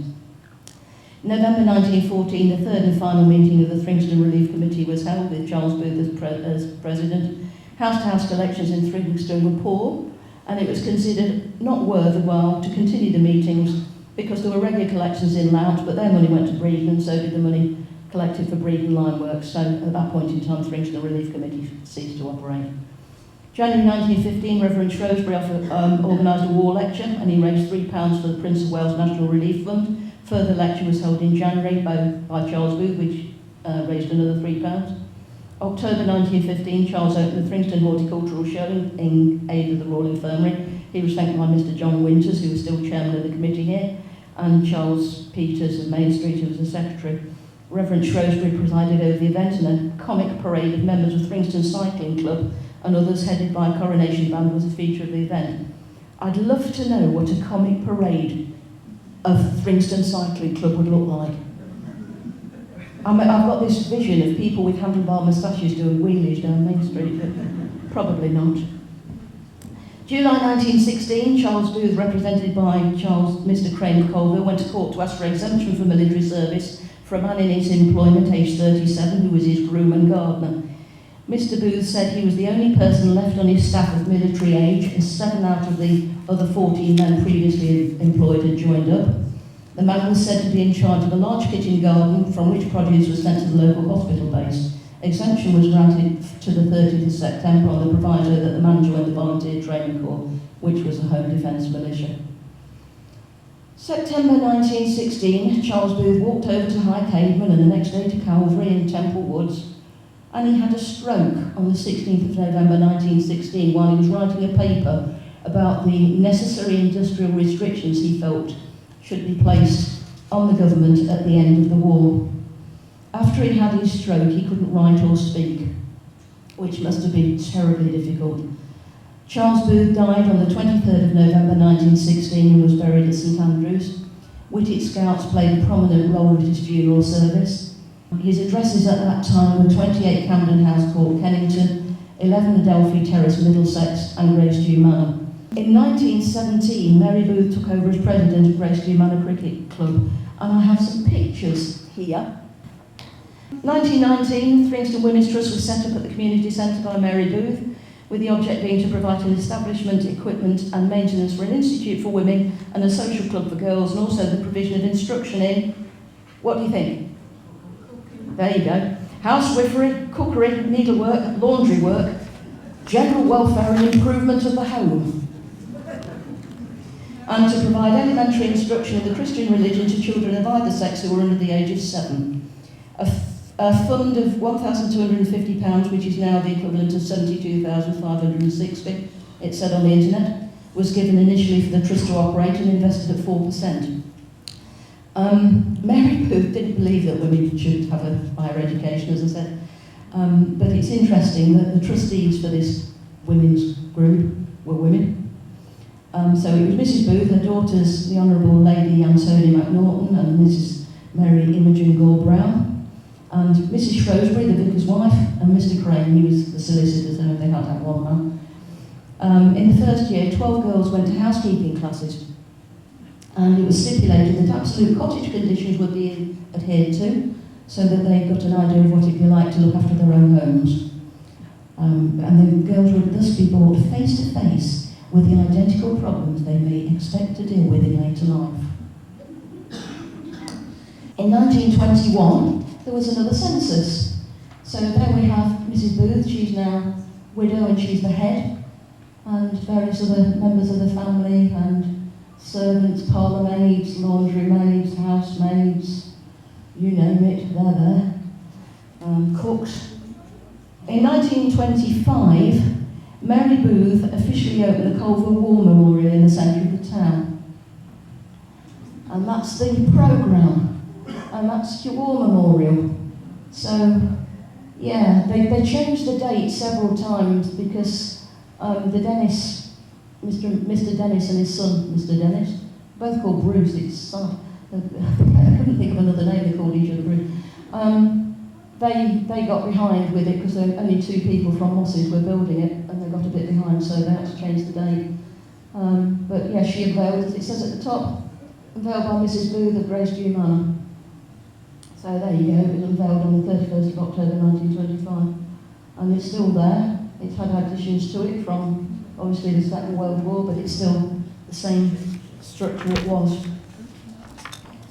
Speaker 1: In November 1914, the third and final meeting of the Thringstone Relief Committee was held with Charles Booth as president. House-to-house collections in Thringstone were poor, and it was considered not worth while to continue the meetings because there were regular collections in Louth, but their money went to Breedon, and so did the money collected for Breedon line works. So at that point in time, Thringstone Relief Committee ceased to operate. January 1915, Reverend Shrewsbury organised a war lecture, and he raised £3 for the Prince of Wales National Relief Fund. Further lecture was held in January by Charles Booth, which raised another £3. October 1915, Charles opened the Thringstone Horticultural Show in aid of the Royal Infirmary. He was thanked by Mr. John Winters, who was still chairman of the committee here, and Charles Peters of Main Street, who was the secretary. Reverend Shrewsbury presided over the event, and a comic parade of members of Thringstone Cycling Club and others headed by a coronation band was a feature of the event. I'd love to know what a comic parade of Thringstone Cycling Club would look like. I've got this vision of people with handlebar moustaches doing wheelies down Main Street, but probably not. July 1916, Charles Booth, represented by Mr. Crane Colville, went to court to ask for exemption from military service for a man in his employment, aged 37, who was his groom and gardener. Mr. Booth said he was the only person left on his staff of military age, and 7 out of the other 14 men previously employed had joined up. The man was said to be in charge of a large kitchen garden from which produce was sent to the local hospital base. Exemption was granted to the 30th of September on the proviso that the man joined the volunteer training corps, which was the Home Defence Militia. September 1916, Charles Booth walked over to High Caveman and the next day to Calvary in Temple Woods, and he had a stroke on the 16th of November 1916 while he was writing a paper about the necessary industrial restrictions he felt should be placed on the government at the end of the war. After he had his stroke, he couldn't write or speak, which must have been terribly difficult. Charles Booth died on the 23rd of November 1916 and was buried at St Andrews. Whitted Scouts played a prominent role at his funeral service. His addresses at that time were 28 Camden House Court, Kennington, 11 Adelphi Terrace, Middlesex, and Grace Dieu Manor. In 1917, Mary Booth took over as president of Grace Dieu Manor Cricket Club, and I have some pictures here. 1919, Thringstone Women's Trust was set up at the community centre by Mary Booth, with the object being to provide an establishment, equipment and maintenance for an institute for women and a social club for girls, and also the provision of instruction in, what do you think? There you go. Housewifery, cookery, needlework, laundry work, general welfare and improvement of the home. And to provide elementary instruction in the Christian religion to children of either sex who were under the age of 7. A fund of £1,250, which is now the equivalent of £72,560, it said on the internet, was given initially for the trust to operate and invested at 4%. Mary Booth didn't believe that women should have a higher education, as I said, but it's interesting that the trustees for this women's group were women. So it was Mrs Booth, her daughters, the Honourable Lady Antonia McNaughton and Mrs Mary Imogen Gore-Brown, and Mrs Shrewsbury, the vicar's wife, and Mr Crane, he was the solicitor, so they had to have one man. In the first year, 12 girls went to housekeeping classes, and it was stipulated that absolute cottage conditions would be adhered to, so that they got an idea of what it'd be like to look after their own homes. And the girls would thus be brought face to face with the identical problems they may expect to deal with in later life. In 1921, there was another census. So there we have Mrs Booth, she's now widow and she's the head, and various other members of the family, and servants, parlour maids, laundry maids, housemaids, you name it, they're there. Cooks. In 1925, Mary Booth officially opened the Culver War Memorial in the centre of the town. And that's the programme. And that's your war memorial. So, yeah, they changed the date several times because the Dennis, Mr Dennis and his son, Mr Dennis, both called Bruce, it's son. I couldn't think of another name, they called each other Bruce. They got behind with it because only 2 people from Mosses were building it, and they got a bit behind, so they had to change the date. But yeah, she unveiled, as it says at the top, unveiled by Mrs Booth of Grace Dieu Manor. So there you go, it was unveiled on the 31st of October 1925. And it's still there. It's had additions to it from, obviously, the Second World War, but it's still the same structure it was.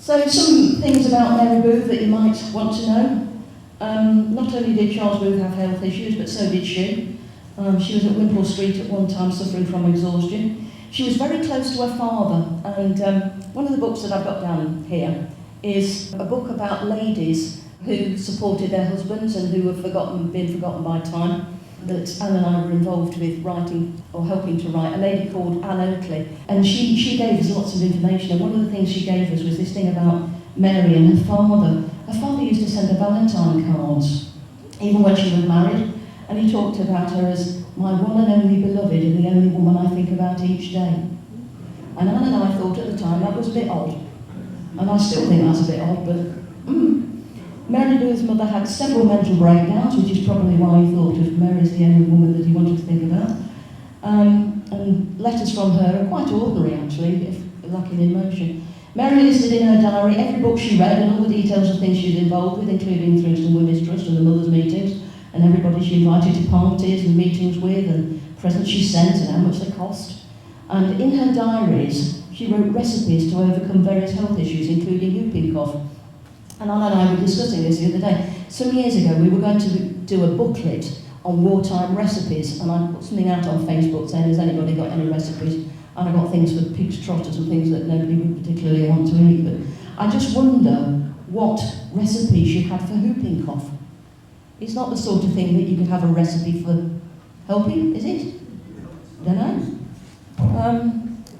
Speaker 1: So some things about Mary Booth that you might want to know. Not only did Charles Booth have health issues, but so did she. She was at Wimpole Street at one time suffering from exhaustion. She was very close to her father, and one of the books that I've got down here is a book about ladies who supported their husbands and who have been forgotten by time, that Anne and I were involved with writing, or helping to write, a lady called Anne Oakley. And she gave us lots of information, and one of the things she gave us was this thing about Mary and her father. Her father used to send her Valentine cards, even when she was married, and he talked about her as my one and only beloved and the only woman I think about each day. And Anne and I thought at the time that was a bit odd. And I still think that's a bit odd, but Mary Booth's mother had several mental breakdowns, which is probably why he thought of Mary as the only woman that he wanted to think about. And letters from her are quite ordinary, actually, if lacking in emotion. Mary listed in her diary every book she read and all the details of things she was involved with, including Thringstone Women's Trust and the Mothers' Meetings, and everybody she invited to parties and meetings with, and presents she sent and how much they cost. And in her diaries, she wrote recipes to overcome various health issues, including whooping cough. And Anne and I were discussing this the other day. Some years ago, we were going to do a booklet on wartime recipes, and I put something out on Facebook saying, has anybody got any recipes? And I got things for pigs trotters and things that nobody would particularly want to eat. But I just wonder what recipes you had for whooping cough. It's not the sort of thing that you could have a recipe for helping, is it? Don't know.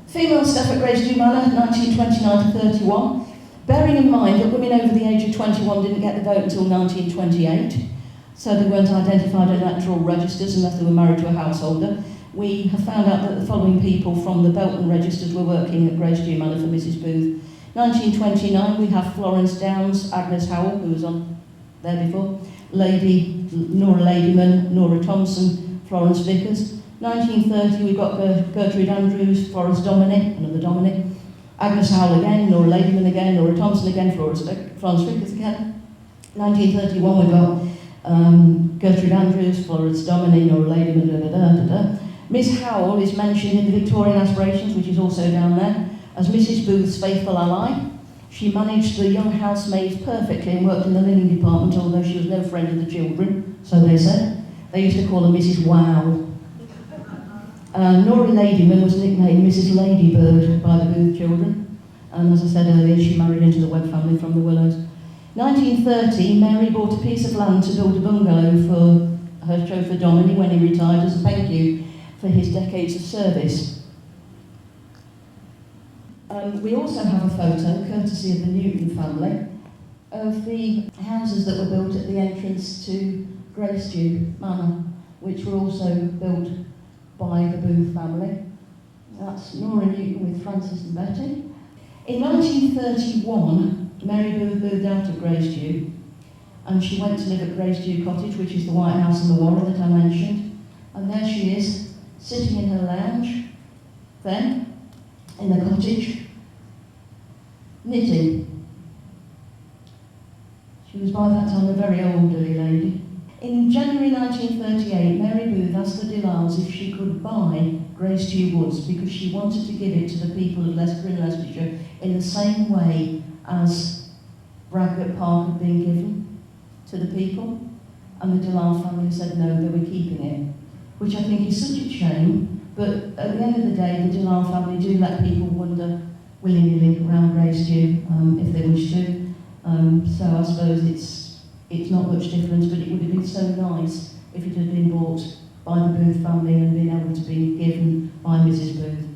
Speaker 1: Female staff at Grace Dieu Manor, 1929 to 31. Bearing in mind that women over the age of 21 didn't get the vote until 1928, so they weren't identified in electoral registers unless they were married to a householder. We have found out that the following people from the Belton registers were working at Grace Dieu Manor for Mrs. Booth. 1929, we have Florence Downs, Agnes Howell, who was on there before, Lady Nora Ladyman, Nora Thompson, Florence Vickers. 1930, we've got Gertrude Andrews, Florence Dominic, another Dominic, Agnes Howell again, Nora Ladyman again, Nora Thompson again, Florence Vickers again. 1931, we've got Gertrude Andrews, Florence Dominic, Nora Ladyman, da-da-da-da-da. Miss Howell is mentioned in the Victorian Aspirations, which is also down there, as Mrs. Booth's faithful ally. She managed the young housemaids perfectly and worked in the linen department, although she was no friend of the children, so they said. They used to call her Mrs. Wow. Nora Ladyman was nicknamed Mrs. Ladybird by the Booth children, and as I said earlier, she married into the Webb family from the Willows. 1930, Mary bought a piece of land to build a bungalow for her chauffeur Domini when he retired as a thank you for his decades of service. We also have a photo, courtesy of the Newton family, of the houses that were built at the entrance to Grace Dieu Manor, which were also built by the Booth family. That's Nora Newton with Francis and Betty. In 1931, Mary Booth moved out of Grace Dieu, and she went to live at Grace Dieu Cottage, which is the White House in the Warren that I mentioned. And there she is, sitting in her lounge, then, in the cottage, knitting. She was by that time a very elderly lady. In January 1938, Mary Booth asked the Delals if she could buy Grace Dieu Woods because she wanted to give it to the people of Leicester and Leicestershire in the same way as Bradgate Park had been given to the people. And the Delal family said no, they were keeping it, which I think is such a shame. But at the end of the day, the Delal family do let people wander willy-nilly around Grace Dieu if they wish to. So I suppose it's not much difference, but it would have been so nice if it had been bought by the Booth family and been able to be given by Mrs. Booth.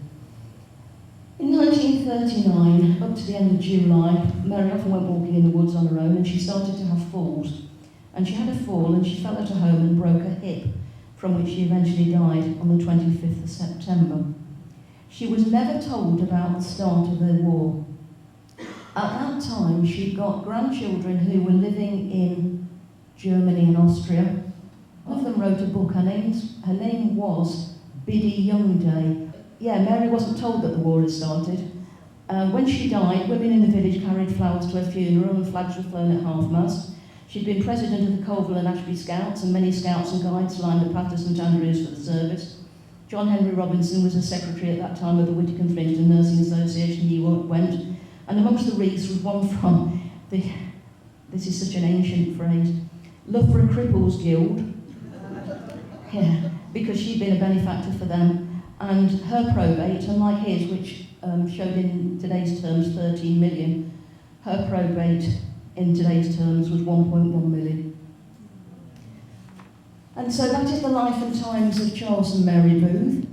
Speaker 1: In 1939, up to the end of July, Mary often went walking in the woods on her own, and she started to have falls. And she had a fall and she fell at her home and broke her hip, from which she eventually died on the 25th of September. She was never told about the start of the war. At that time, she'd got grandchildren who were living in Germany and Austria. One of them wrote a book. Her name was Biddy Youngday. Yeah, Mary wasn't told that the war had started. When she died, women in the village carried flowers to her funeral and flags were flown at half-mast. She'd been president of the Colville and Ashby Scouts, and many scouts and guides lined the path to St Andrews for the service. John Henry Robinson was a secretary at that time of the Whitcomb and Thringstone Nursing Association. He went. And amongst the wreaths was one from this is such an ancient phrase, Love for a Cripples Guild. Yeah, because she'd been a benefactor for them. And her probate, unlike his, which showed in today's terms 13 million, her probate in today's terms was 1.1 million. And so that is the life and times of Charles and Mary Booth.